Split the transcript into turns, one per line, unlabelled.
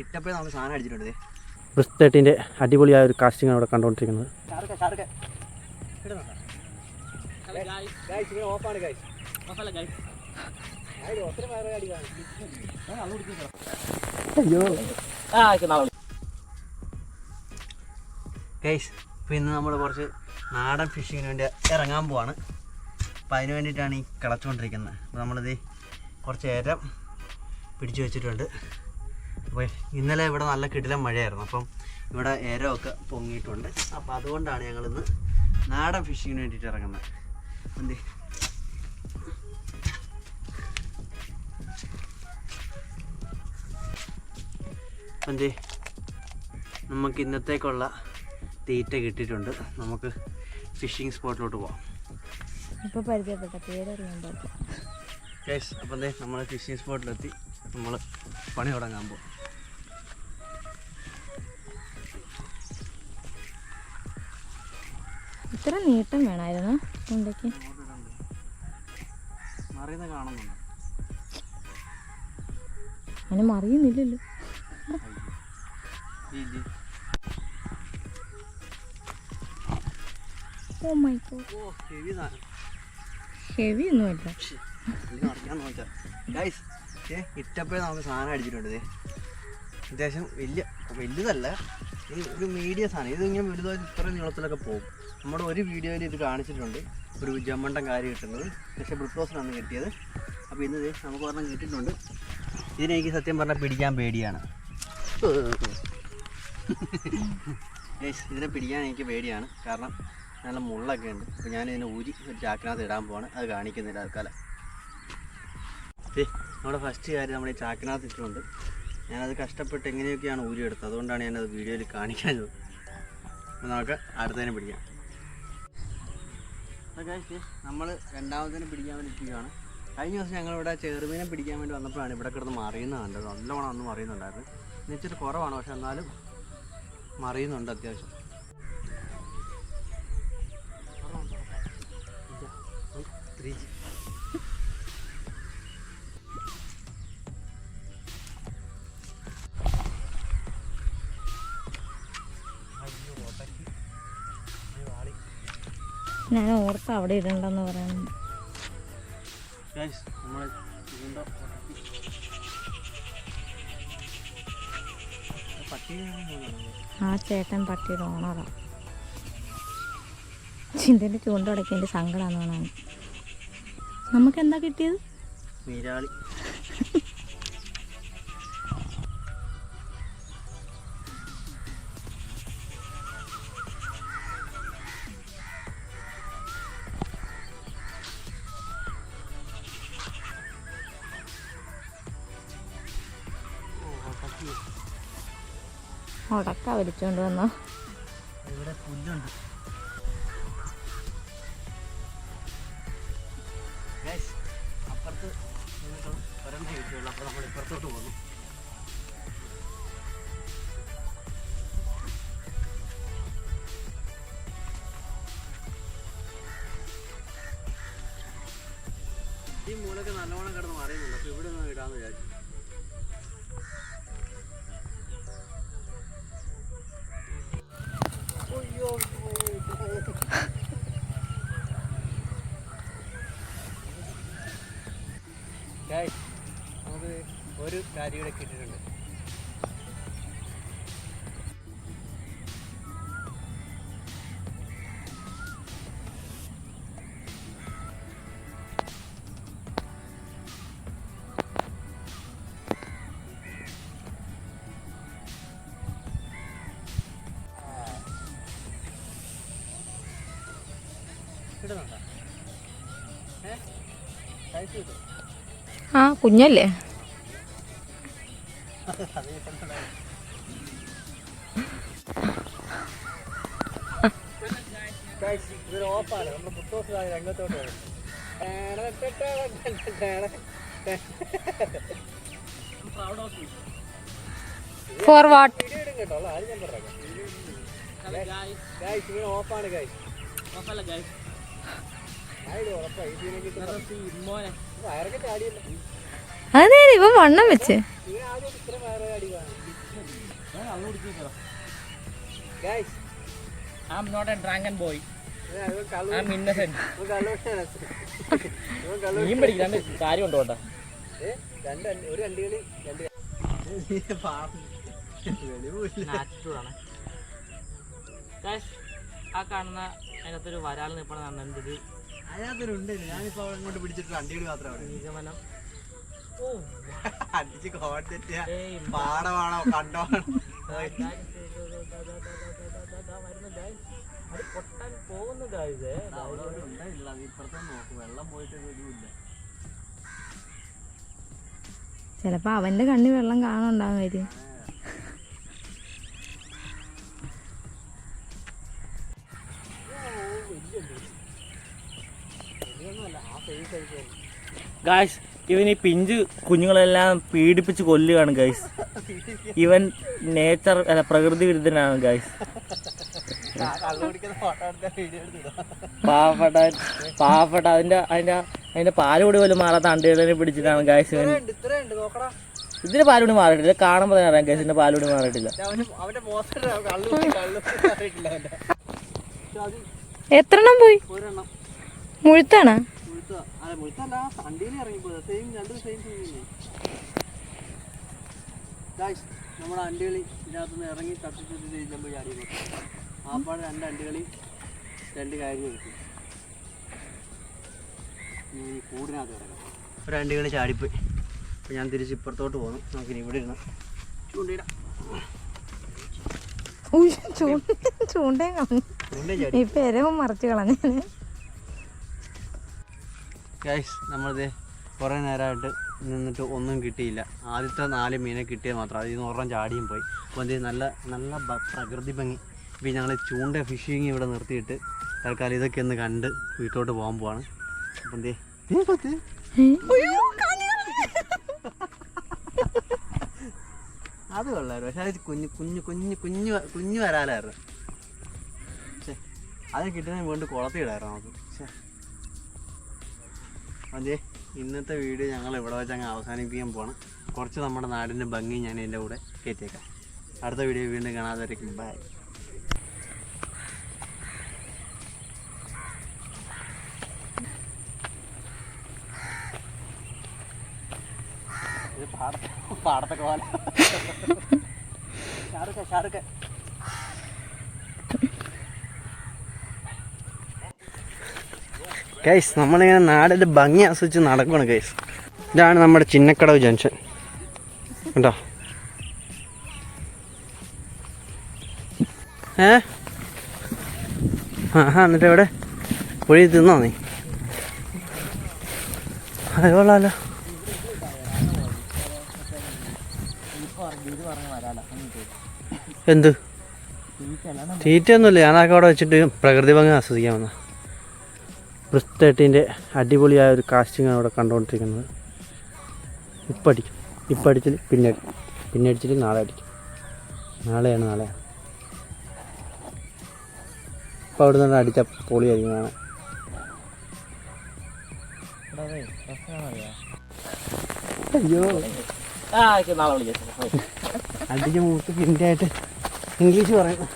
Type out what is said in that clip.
ഇട്ടപ്പോഴേ നമുക്ക് സാധനം അടിച്ചിട്ടുണ്ട്.
ബ്രിസ്തേട്ടിൻ്റെ അടിപൊളിയായ ഒരു കാസ്റ്റിംഗ് അവിടെ കണ്ടുകൊണ്ടിരിക്കുന്നത്.
ഗൈസ്, ഇപ്പോൾ ഇന്ന് നമ്മൾ കുറച്ച് നാടൻ ഫിഷിങ്ങിന് വേണ്ടി ഇറങ്ങാൻ പോവാണ്. അപ്പം അതിന് വേണ്ടിയിട്ടാണ് ഈ കിളച്ചുകൊണ്ടിരിക്കുന്നത്. അപ്പോൾ നമ്മളിത് കുറച്ച് നേരം പിടിച്ചു വെച്ചിട്ടുണ്ട്. അപ്പോൾ ഇന്നലെ ഇവിടെ നല്ല കിടിലൻ മഴയായിരുന്നു. അപ്പം ഇവിടെ ഏരമൊക്കെ പൊങ്ങിയിട്ടുണ്ട്. അപ്പോൾ അതുകൊണ്ടാണ് ഞങ്ങളിന്ന് നാടൻ ഫിഷിങ്ങിന് വേണ്ടിയിട്ട് ഇറങ്ങുന്നത്. എന്തേ നമുക്ക് ഇന്നത്തേക്കുള്ള തീറ്റ കിട്ടിയിട്ടുണ്ട്. നമുക്ക് ഫിഷിംഗ് സ്പോട്ടിലോട്ട് പോവാം.
ഇപ്പോൾ പരിചയപ്പെട്ട പേരറിയാൻ പറ്റും.
ഗൈസ്, അപ്പം എന്തേ നമ്മൾ ഫിഷിംഗ് സ്പോട്ടിലെത്തി. നമ്മൾ പണി തുടങ്ങാൻ പോകും.
ഇത്ര നീട്ടം വേണമായിരുന്നു ഉണ്ടക്ക്.
മറിയുന്ന കാണുന്നുണ്ട്.
അങ്ങനെ മറിയുന്നില്ലല്ലോ. ഓ മൈ ഗോഡ്, ഹെവി ഒന്നുമല്ല.
ഗൈസ്, ഇട്ടപ്പോഴേ നമുക്ക് സാധനം അടിച്ചിട്ടുണ്ട്. അത്യാവശ്യം വലുതല്ല, ഒരു മീഡിയം സാധനം. ഇത് ഇങ്ങനെ വലുതായിട്ട് ഇത്ര നീളത്തിലൊക്കെ പോകും. നമ്മുടെ ഒരു വീഡിയോയിൽ ഇത് കാണിച്ചിട്ടുണ്ട്, ഒരു ജമ്മണ്ടൻ കാര്യം കിട്ടുന്നത്. പക്ഷേ ബ്രിട്ടോസിനാണ് കിട്ടിയത്. അപ്പോൾ ഇന്ന് നമുക്ക് ഒരെണ്ണം കിട്ടിയിട്ടുണ്ട്. ഇതിനെനിക്ക് സത്യം പറഞ്ഞാൽ പിടിക്കാൻ പേടിയാണ്. ഇതിനെ പിടിക്കാൻ എനിക്ക് പേടിയാണ്, കാരണം നല്ല മുള്ളൊക്കെ ഉണ്ട്. അപ്പോൾ ഞാനിതിനെ ഊരി ഒരു ചാക്കിനകത്ത് ഇടാൻ പോവാണ്. അത് കാണിക്കുന്നില്ല തൽക്കാലം. നമ്മുടെ ഫസ്റ്റ് കാര്യം നമ്മൾ ഈ ചാക്കിനകത്ത് ഇട്ടിട്ടുണ്ട്. ഞാനത് കഷ്ടപ്പെട്ട് എങ്ങനെയൊക്കെയാണ് ഊരി എടുത്തത്. അതുകൊണ്ടാണ് ഞാനത് വീഡിയോയിൽ കാണിക്കാഞ്ഞത്. അപ്പോൾ നമുക്ക് അടുത്തതിനെ പിടിക്കാം. നമ്മൾ രണ്ടാമതിനെ പിടിക്കാൻ വേണ്ടി ഇരിക്കുകയാണ്. കഴിഞ്ഞ ദിവസം ഞങ്ങളിവിടെ ചെറുമീനെ പിടിക്കാൻ വേണ്ടി വന്നപ്പോഴാണ് ഇവിടെ കിടന്ന് മറിയുന്നത് കണ്ടത്. നല്ലവണ്ണം അന്ന് മറിയുന്നുണ്ടായിരുന്നു. ഇന്നിച്ചിട്ട് കുറവാണ്, പക്ഷെ എന്നാലും മറിയുന്നുണ്ട് അത്യാവശ്യം.
ഞാൻ ഓർത്ത് അവിടെ ഇടണ്ടെന്ന് പറയുന്നു. ആ ചേട്ടൻ പട്ടിയുടെ ഓണറാ. ചിന്തൻ്റെ ചൂണ്ടടക്കേണ്ട സങ്കടമാണെന്ന് പറഞ്ഞാണ്. നമുക്ക് എന്താ കിട്ടിയത്?
മീരാളി.
ഉടക്ക വലിച്ചോണ്ട് വന്നോ.
ഇവിടെ പുല്ലുണ്ട്. അപ്പുറത്ത് ഒരെണ്ണം കിട്ടിയുള്ളൂ. അപ്പോൾ നമ്മൾ ഇപ്പുറത്തോട്ട് പോകുന്നു. ഈ മൂലൊക്കെ നല്ലവണ്ണം കിടന്ന് മറിയുന്നുണ്ട്. അപ്പോൾ ഇവിടെ നിന്ന് ഇടാന്ന് വിചാരിച്ചു. നമുക്ക് ഒരു കാര്യം കൂടെ കിട്ടിയിട്ടുണ്ട്. കിട്ടുന്നുണ്ടോ? സൈസ് കിട്ടും.
ആ കുഞ്ഞല്ലേ?
ഇതൊരു ഓപ്പാണ്. നമ്മൾ പുത്തോസ് രംഗത്തോട്ട്
ഫോർ വാട്ട്
കേട്ടോ. ആരും ഞാൻ പറയാം. ഇങ്ങനെ ഓപ്പാണ് ഗൈസ്.
അതെ ഇപ്പൊ വണ്ണം വെച്ച്.
Guys,
I'm not a drunken boy. I'm innocent. മീൻ പിടിക്കാണ്ട് കാര്യം ഉണ്ടോ കേട്ടോ. നാച്ചുറാണ്. ആ കാണുന്ന അതിനകത്തൊരു വരാൽ നിൽപ്പണെന്നാണ് എൻ്റെ ഒരു
അതിനകത്തൊരുണ്ട്. ഞാനിപ്പോ അങ്ങോട്ട് പിടിച്ചിട്ട് അണ്ടികൾ മാത്രമാണ്
നിഗമനം.
അടിച്ച് കോട്ടെറ്റിയ പാടമാണോ കണ്ടോ
അത് പൊട്ടാൻ പോകുന്നു ഗായ്സ്.
ഇപ്പുറത്തെ നോക്ക് വെള്ളം പോയിട്ട് ഇല്ല.
ചിലപ്പോ അവന്റെ കണ്ണി വെള്ളം കാണുന്നുണ്ടാവും ഇത്.
ഗായ്സ് ഇവൻ ഈ പിഞ്ച് കുഞ്ഞുങ്ങളെല്ലാം പീഡിപ്പിച്ച് കൊല്ലുകയാണ് ഗായ്സ്. ഇവൻ നേച്ചർ അല്ല പ്രകൃതി വിരുദ്ധനാണ് ഗായ്സ്. പാവപ്പെട്ട അതിന്റെ പാലുകൂടി പോലും മാറാത്ത അണ്ടികളെ പിടിച്ചിട്ടാണ് ഗായ്സ് ഇവൻ. ഇതിന്റെ പാലുകൂടി മാറിയിട്ടില്ല. കാണുമ്പോൾ തന്നെ അറിയാം ഗായ്സ് ഇതിന്റെ പാലുകൂടി മാറിയിട്ടില്ല.
എത്രണ്ണം പോയി? മുഴുത്താണോ?
നമ്മുടെ അണ്ടികളി ഇതിനകത്തുനിന്ന് ഇറങ്ങി തട്ടിച്ചിട്ട് ചെല്ലുമ്പോൾ ചാടി ആപ്പാട് 2 അണ്ടികളി 2 കാര്യം കിട്ടും. കൂടിനകത്ത് കിടക്കാം. ഒരു അണ്ടികളി ചാടിപ്പോയി. അപ്പോൾ ഞാൻ തിരിച്ച് ഇപ്പുറത്തോട്ട് പോകുന്നു. നമുക്കിനി ഇവിടെ ഇരുന്ന് ചൂണ്ടയിടാം.
ചൂണ്ടയും കളഞ്ഞു. ഇപ്പൊ എരവും മറിച്ച് കളഞ്ഞു.
ഗൈസ് നമ്മളിത് കുറേ നേരമായിട്ട് നിന്നിട്ട് ഒന്നും കിട്ടിയില്ല. ആദ്യത്തെ 4 മീനെ കിട്ടിയത് മാത്രം. അതിൽ നിന്ന് ഒരെണ്ണം ചാടിയും പോയി. അപ്പോൾ എന്ത് നല്ല നല്ല പ്രകൃതി ഭംഗി. ഇപ്പോൾ ഞങ്ങൾ ചൂണ്ട ഫിഷിങ് ഇവിടെ നിർത്തിയിട്ട് തൽക്കാലം ഇതൊക്കെ ഒന്ന് കണ്ട് വീട്ടിലോട്ട് പോകാൻ പോവാണ്. അപ്പം എന്തേ അത് കൊള്ളായിരുന്നു. പക്ഷേ അത് കുഞ്ഞു കുഞ്ഞു കുഞ്ഞു കുഞ്ഞു കുഞ്ഞു വരാലായിരുന്നു. പക്ഷേ അത് കിട്ടുന്നതിന് വേണ്ടി കുളത്തിയിടായിരുന്നു നമുക്ക്. പക്ഷേ അതെ ഇന്നത്തെ വീഡിയോ ഞങ്ങൾ ഇവിടെ വെച്ച് അങ്ങ് അവസാനിപ്പിക്കാൻ പോകണം. കുറച്ച് നമ്മുടെ നാടിൻ്റെ ഭംഗി ഞാൻ എൻ്റെ കൂടെ കയറ്റിയേക്കാം. അടുത്ത വീഡിയോ വീണ്ടും കാണാതായിരിക്കും. ബൈ. ഇത് പാടത്തൊക്കെ പോലെ ഷാറുഖ് ഗൈസ് നമ്മളിങ്ങനെ നാടിൻ്റെ ഭംഗി ആസ്വദിച്ച് നടക്കുകയാണ് ഗൈസ്. ഇതാണ് നമ്മുടെ ചിന്നക്കടവ് ജംഗ്ഷൻ കേട്ടോ. എന്നിട്ട് എവിടെ പൊഴി തിന്നോ നീ? അത് കൊള്ളാമല്ലോ. എന്ത് തീറ്റയൊന്നുമില്ല. ഞാനൊക്കെ അവിടെ വെച്ചിട്ട് പ്രകൃതി ഭംഗി ആസ്വദിക്കാൻ വന്ന. ബ്രിസ് അടിപൊളിയായ ഒരു കാസ്റ്റിംഗാണ് അവിടെ കണ്ടുകൊണ്ടിരിക്കുന്നത്. ഇപ്പം അടിച്ചിട്ട് പിന്നെ അടിച്ചിട്ട് നാളെ അടിക്കും. നാളെയാണ്. അപ്പോൾ അവിടെ നിന്ന് അടിച്ച പൊളിയായിരിക്കും കാണാൻ. അയ്യോ അടിച്ച് മൂത്ത് പിന്നായിട്ട് ഇംഗ്ലീഷ് പറയുന്നു.